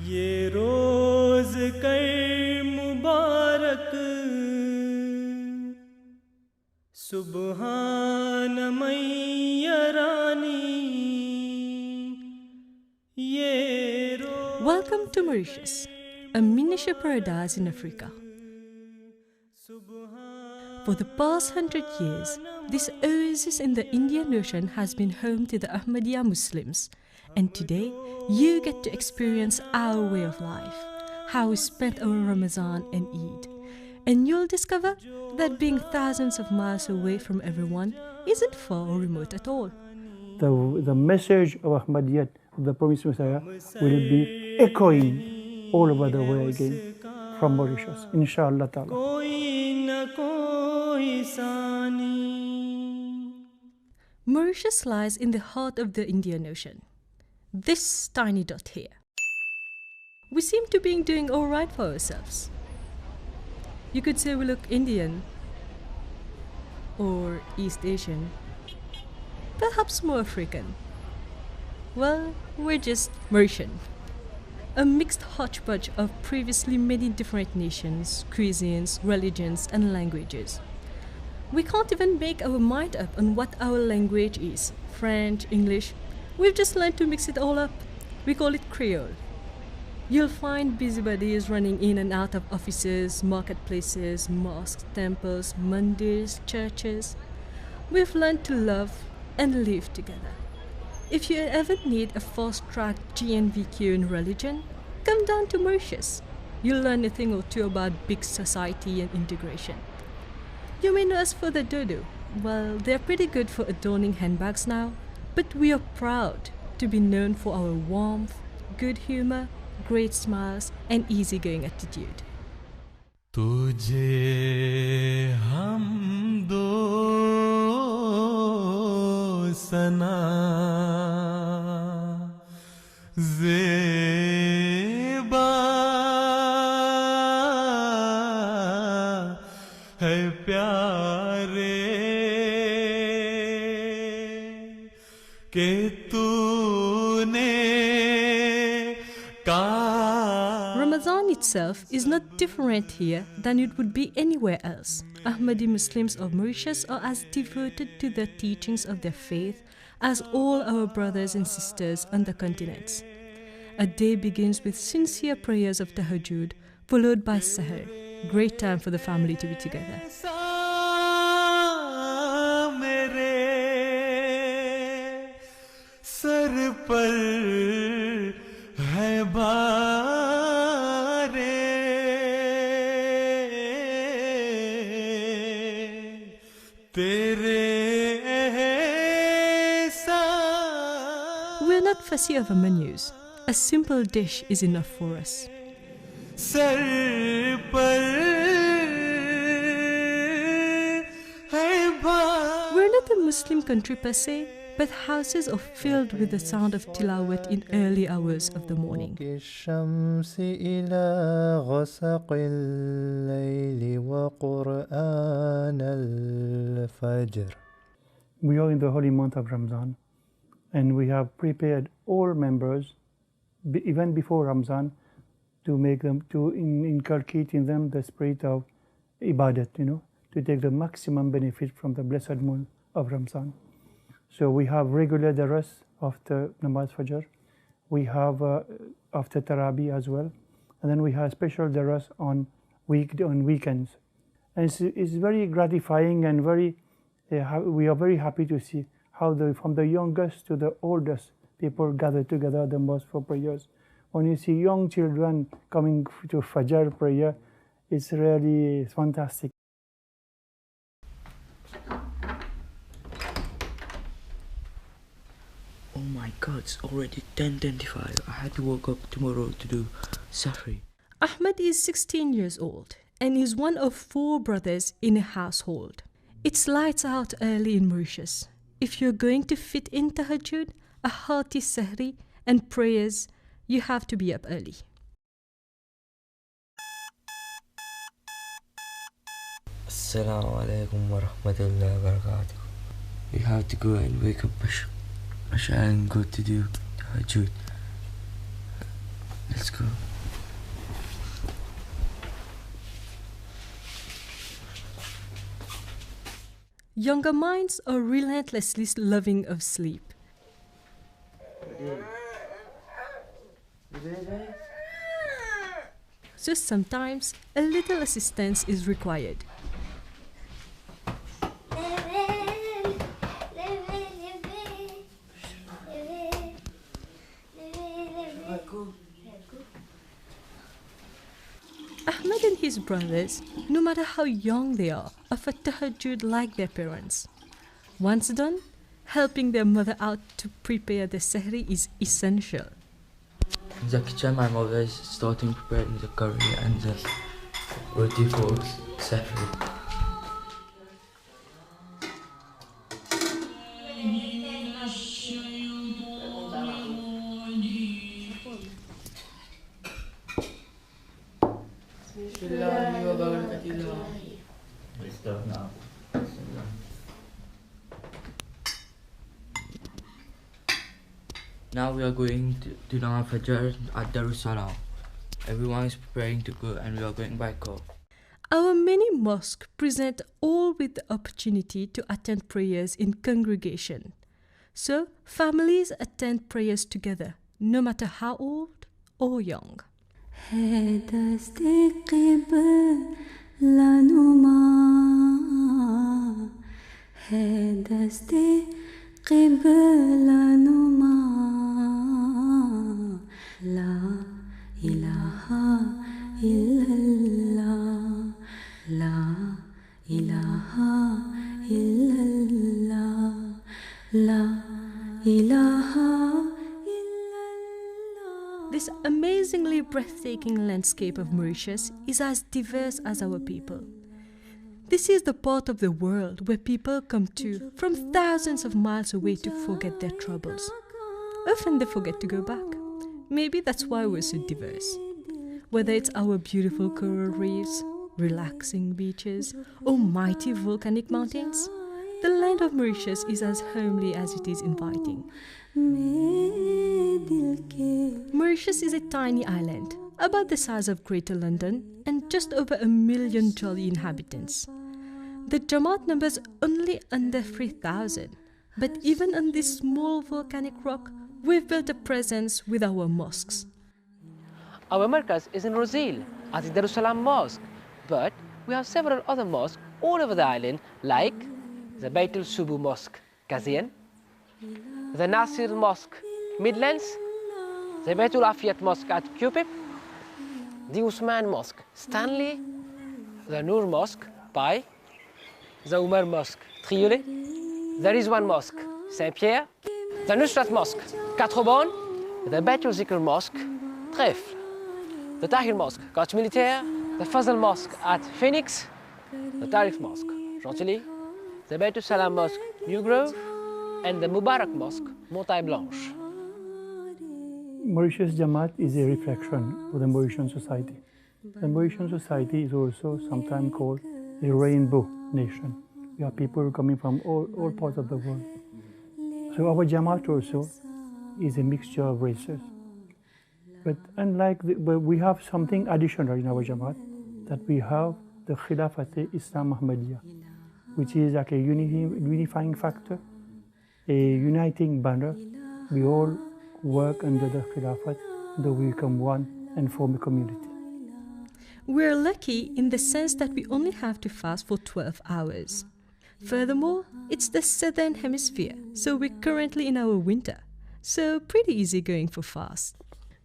ये रोज कर मुबारक सुबहान मैया रानी ये रोज Welcome to Mauritius, a miniature paradise in Africa. For the past 100 years, this oasis in the Indian Ocean has been home to the Ahmadiyya Muslims, and today you get to experience our way of life, how we spent our Ramadan and Eid. And you'll discover that being thousands of miles away from everyone isn't far or remote at all. The message of Ahmadiyyat, of the promised Messiah, will be echoing all over the world again from Mauritius, inshallah ta'ala. Mauritius lies in the heart of the Indian Ocean. This tiny dot here. We seem to be doing all right for ourselves. You could say we look Indian or East Asian, perhaps more African. Well, we're just Mauritian, a mixed hodgepodge of previously many different nations, cuisines, religions, and languages. We can't even make our mind up on what our language is. French, English, we've just learned to mix it all up. We call it Creole. You'll find busybodies running in and out of offices, marketplaces, mosques, temples, mandirs, churches. We've learned to love and live together. If you ever need a fast-track GNVQ in religion, come down to Mauritius. You'll learn a thing or two about big society and integration. You may know us for the dodo. Well, they're pretty good for adorning handbags now, but we are proud to be known for our warmth, good humor, great smiles, and easygoing attitude. तुझे हम दो सना ज़ेबा है प्यारे के तूने Ramadan itself is not different here than it would be anywhere else. Ahmadi Muslims of Mauritius are as devoted to the teachings of their faith as all our brothers and sisters on the continents. A day begins with sincere prayers of Tahajjud, followed by Sahar, great time for the family to be together. We're not fussy over menus. A simple dish is enough for us. We're not a Muslim country per se, but houses are filled with the sound of tilawat in early hours of the morning. We are in the holy month of Ramadan, and we have prepared all members, even before Ramadan, to make them, to inculcate in them the spirit of ibadat, to take the maximum benefit from the blessed month of Ramadan. So we have regular daras after Namaz Fajr, we have after Tarabi as well, and then we have special daras on weekends. And it's very gratifying and we are very happy to see how from the youngest to the oldest people gather together at the mosque for prayers. When you see young children coming to Fajr prayer, it's really fantastic. Oh my God, it's already 10:25. I had to wake up tomorrow to do Sahri. Ahmed is 16 years old and is one of 4 brothers in a household. It's lights out early in Mauritius. If you're going to fit in Tahajjud, a hearty Sahri, and prayers, you have to be up early. Assalamu alaikum wa rahmatullahi wa barakatuh. We have to go and wake up Asha and go to do Tahajjud. Let's go. go. Younger minds are relentlessly loving of sleep. So sometimes a little assistance is required. Ahmed and his brothers, no matter how young they are a tahajjud like their parents. Once done, helping their mother out to prepare the sahri is essential. In the kitchen, my mother is starting preparing the curry and the roti for sahri. Now we are going to Nama Fajr at Darussalam. Everyone is preparing to go and we are going by car. Our many mosques present all with the opportunity to attend prayers in congregation. So families attend prayers together, no matter how old or young. La ilaha illallah, la ilaha illallah, la ilaha illallah. This amazingly breathtaking landscape of Mauritius is as diverse as our people. This is the part of the world where people come to from thousands of miles away to forget their troubles. Often they forget to go back. Maybe that's why we're so diverse. Whether it's our beautiful coral reefs, relaxing beaches, or mighty volcanic mountains, the land of Mauritius is as homely as it is inviting. Mauritius is a tiny island, about the size of Greater London, and just over 1 million jolly inhabitants. The Jamaat numbers only under 3,000, but even on this small volcanic rock, we've built a presence with our mosques. Our markaz is in Rosil at the Darussalam Mosque, but we have several other mosques all over the island, like the Beit al-Subu Mosque, Kazian, the Nasir Mosque, Midlands, the Beit al-Afiyat Mosque at Cupip, the Usman Mosque, Stanley, the Noor Mosque, Pai, the Umar Mosque, Triolet, the Rizwan Mosque, Saint-Pierre, the Nusrat Mosque, Quatre-Bonnes, the Beit al-Zikr Mosque, Trèfle, the Tahir Mosque, Coach Militaire, the Fazal Mosque at Phoenix, the Tariq Mosque, Chantilly, the Beit al-Salam Mosque, New Grove, and the Mubarak Mosque, Montagne Blanche. Mauritius Jamaat is a reflection of the Mauritian society. The Mauritian society is also sometimes called a rainbow nation. We have people coming from all parts of the world. So our Jamaat also is a mixture of races. But we have something additional in our Jamaat, that we have the Khilafat Islam Ahmadiyya, which is like a unifying factor, a uniting banner. We all work under the Khilafat, that we become one and form a community. We're lucky in the sense that we only have to fast for 12 hours. Furthermore, it's the southern hemisphere, so we're currently in our winter, so pretty easy going for fast.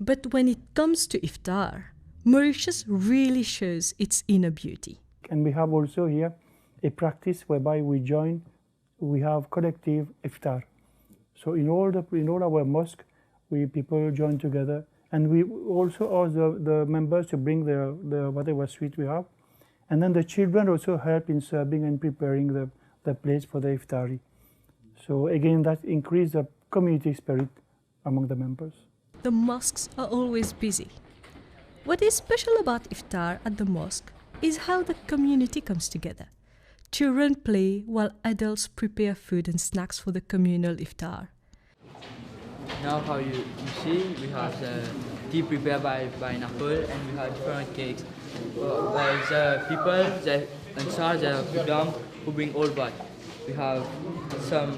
But when it comes to iftar, Mauritius really shows its inner beauty. And we have also here a practice whereby we have collective iftar. So in all our mosque, people join together, and we also ask the members to bring their whatever sweet we have, and then the children also help in serving and preparing the place for the iftari. So again, that increases the community spirit among the members. The mosques are always busy. What is special about iftar at the mosque is how the community comes together. Children play while adults prepare food and snacks for the communal iftar. Now how you see we have the tea prepared by pineapple, and we have different cakes. There's people, the Ansar, the Kudam, who bring all back. We have some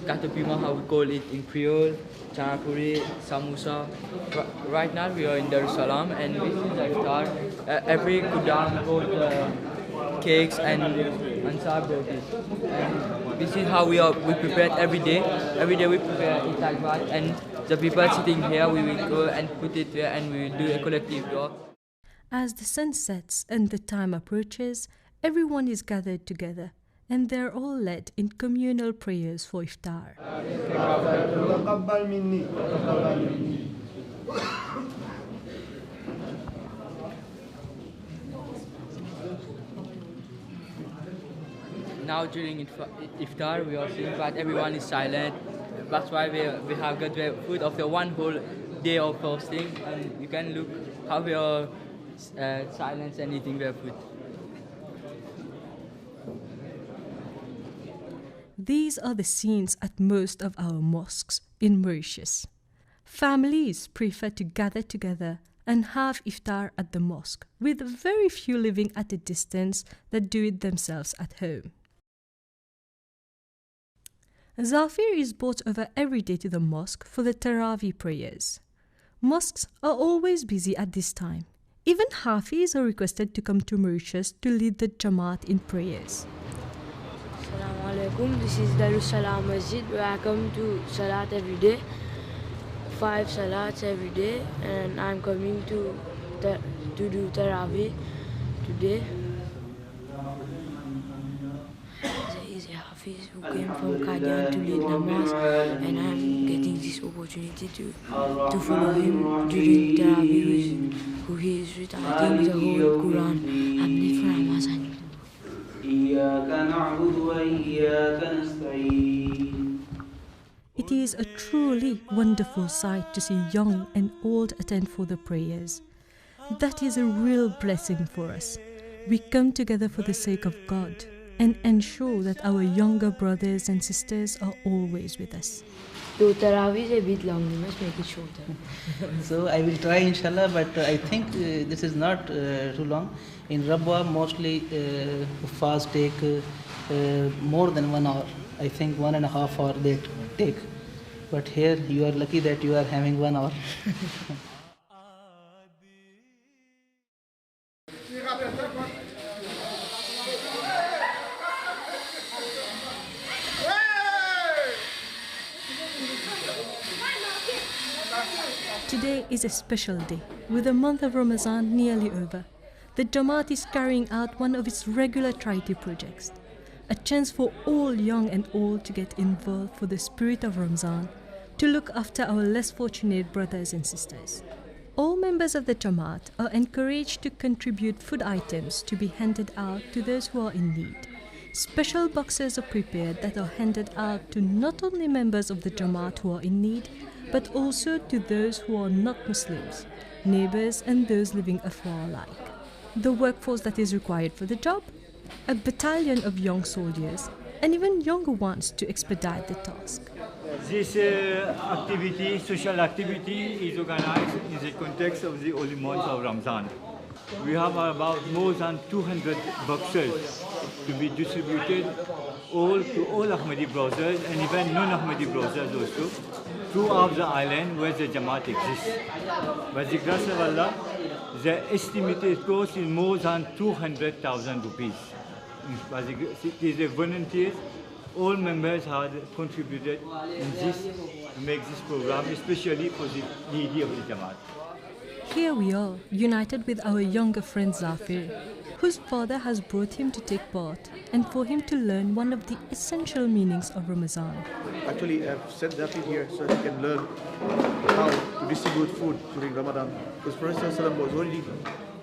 katapima, how we call it in Creole, chanapuri, samosa. Right now we are in Darussalam, and we see the iftar. Every Kudam brought cakes and Ansar brought it. And this is how we prepare it every day. Every day we prepare it like that, and the people sitting here, we will go and put it there, and we will do a collective dua. As the sun sets and the time approaches, everyone is gathered together, and they're all led in communal prayers for iftar. Now during iftar, we are seeing that everyone is silent. That's why we have got the food of the one whole day of fasting, and you can look how we are silent and eating their food. These are the scenes at most of our mosques in Mauritius. Families prefer to gather together and have iftar at the mosque, with very few living at a distance that do it themselves at home. Zafir is brought over every day to the mosque for the Tarawih prayers. Mosques are always busy at this time. Even Hafis are requested to come to Mauritius to lead the Jamaat in prayers. Assalamu alaikum. This is Darussalam Masjid where I come to Salat every day. 5 Salats every day, and I'm coming to do Tarawih today. There is a Hafiz who came from Qadian to lead namaz, and I'm getting this opportunity to follow him during Tarawih, who he is reciting the whole Quran. I'm late for Ramazan. It is a truly wonderful sight to see young and old attend for the prayers. That is a real blessing for us. We come together for the sake of God and ensure that our younger brothers and sisters are always with us. So Tarawih is a bit long, we must make it shorter. So I will try inshallah, but I think this is not too long. In Rabwa mostly fast take more than 1 hour. I think 1.5 hours they take. But here you are lucky that you are having 1 hour. Today is a special day. With the month of Ramadan nearly over, the Jamaat is carrying out one of its regular charity projects. A chance for all young and old to get involved for the spirit of Ramadan, to look after our less fortunate brothers and sisters. All members of the Jamaat are encouraged to contribute food items to be handed out to those who are in need. Special boxes are prepared that are handed out to not only members of the Jamaat who are in need, but also to those who are not Muslims, neighbors and those living afar alike. The workforce that is required for the job? A battalion of young soldiers and even younger ones to expedite the task. This activity, social activity, is organized in the context of the holy month of Ramadan. We have about more than 200 boxes to be distributed to all Ahmadi brothers and even non-Ahmadi brothers also throughout the island where the Jamaat exists. By the grace of Allah, the estimated cost is more than 200,000 rupees. It is the volunteers, all members have contributed in this to make this program, especially for the needy of the Jamaat. Here we are, united with our younger friend Zafir, whose father has brought him to take part and for him to learn one of the essential meanings of Ramadan. Actually, I've sent Zafir here so he can learn how to distribute food during Ramadan. Because Prophet ﷺ was already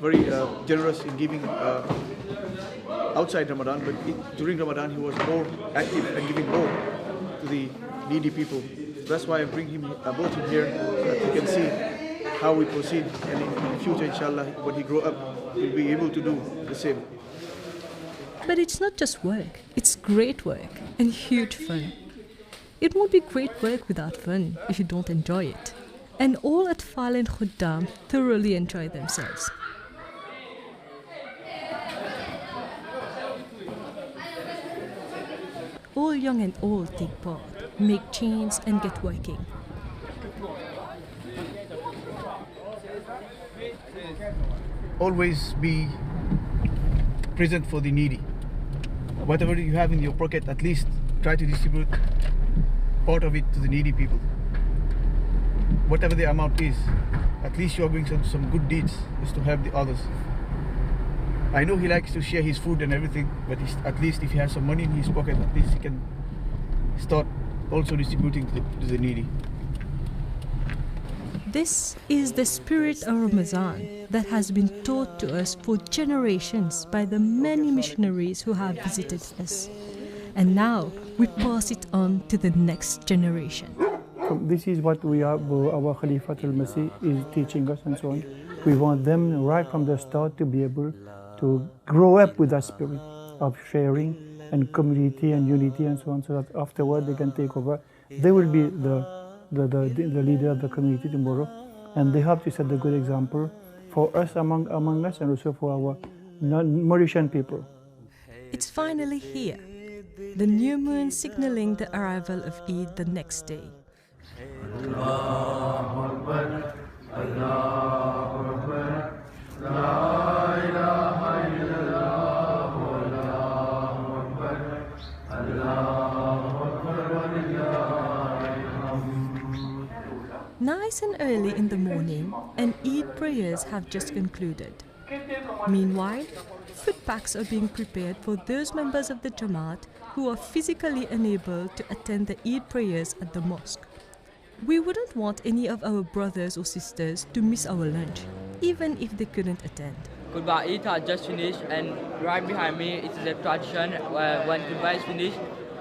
very generous in giving outside Ramadan, but during Ramadan he was more active and giving more to the needy people. So that's why I brought him here so that he can see how we proceed, and in the future, inshallah, when he grow up, he'll be able to do the same. But it's not just work, it's great work and huge fun. It won't be great work without fun if you don't enjoy it. And all Atfal and Khuddam thoroughly enjoy themselves. All young and old take part, make chains and get working. Always be present for the needy. Whatever you have in your pocket, at least try to distribute part of it to the needy people. Whatever the amount is, at least you are doing some good deeds just to help the others. I know he likes to share his food and everything, but at least if he has some money in his pocket, at least he can start also distributing to the needy. This is the spirit of Ramadan that has been taught to us for generations by the many missionaries who have visited us. And now we pass it on to the next generation. So this is what our Khalifatul Masih is teaching us and so on. We want them right from the start to be able to grow up with that spirit of sharing and community and unity and so on, so that afterward they can take over. They will be the leader of the community tomorrow, and they have to set a good example for us among us and also for our Mauritian people. It's finally here, the new moon signaling the arrival of Eid the next day. Nice and early in the morning, and Eid prayers have just concluded. Meanwhile, food packs are being prepared for those members of the Jamaat who are physically unable to attend the Eid prayers at the mosque. We wouldn't want any of our brothers or sisters to miss our lunch, even if they couldn't attend. Khutbah Eid has just finished, and right behind me it's the tradition when Khutbah is finished,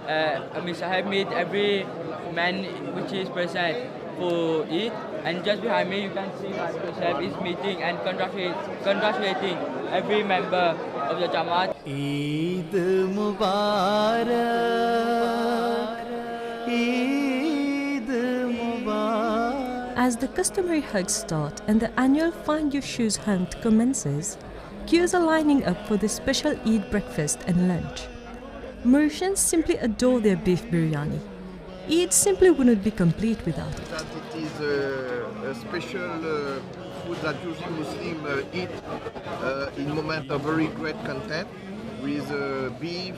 Mr. have meet every man which is present for Eid, and just behind me you can see that Mr. is meeting and congratulating every member of the Jamaat. Eid Mubarak, Eid Mubarak. As the customary hugs start and the annual Find Your Shoes hunt commences, queues are lining up for the special Eid breakfast and lunch. Mauritians simply adore their beef biryani. Eid simply wouldn't be complete without it. It is a special food that usually Muslims eat in moment of very great content. With beef,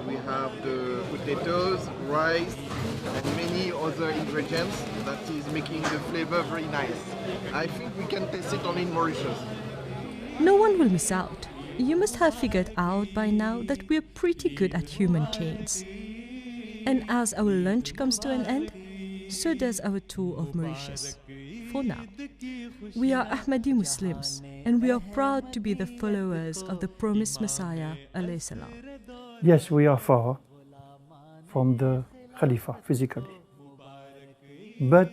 we have the potatoes, rice, and many other ingredients that is making the flavor very nice. I think we can taste it only in Mauritius. No one will miss out. You must have figured out by now that we're pretty good at human chains. And as our lunch comes to an end, so does our tour of Mauritius. For now, we are Ahmadi Muslims, and we are proud to be the followers of the promised Messiah, alayhi salam. Yes, we are far from the Khalifa physically, but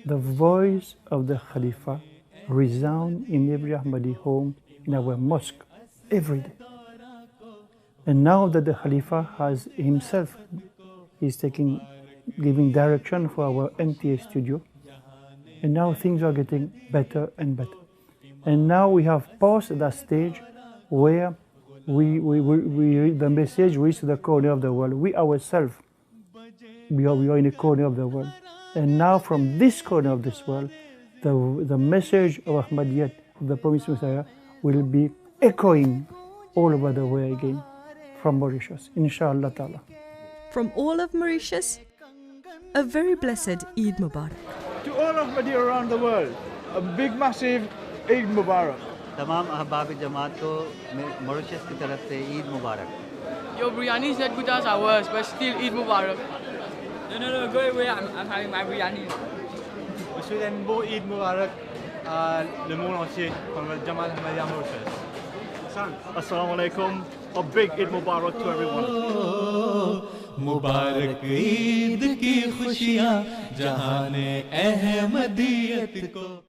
the voice of the Khalifa resounds in every Ahmadi home, in our mosque, every day. And now that the Khalifa has himself is giving direction for our MTA studio, and now things are getting better and better. And now we have passed that stage where the message reaches the corner of the world. We ourselves, we are in a corner of the world. And now from this corner of this world, the message of Ahmadiyyat, the promised Messiah, will be echoing all over the world again from Mauritius, inshallah ta'ala. From all of Mauritius, a very blessed Eid Mubarak. To all Ahmadi around the world, a big massive Eid Mubarak. तमाम अहबाब जमात को Mauritius की तरफ से ईद मुबारक. Your biryani is not good as ours, but still Eid Mubarak. No, go away, I'm having my biryani. Je souhaite un beau Eid Mubarak à le monde entier, comme le Jamaat Ahmadiyya Mauritius. Assalamu alaikum, a big Eid Mubarak to everyone. मुबारक ईद की खुशियाँ जहाने अहमदियत को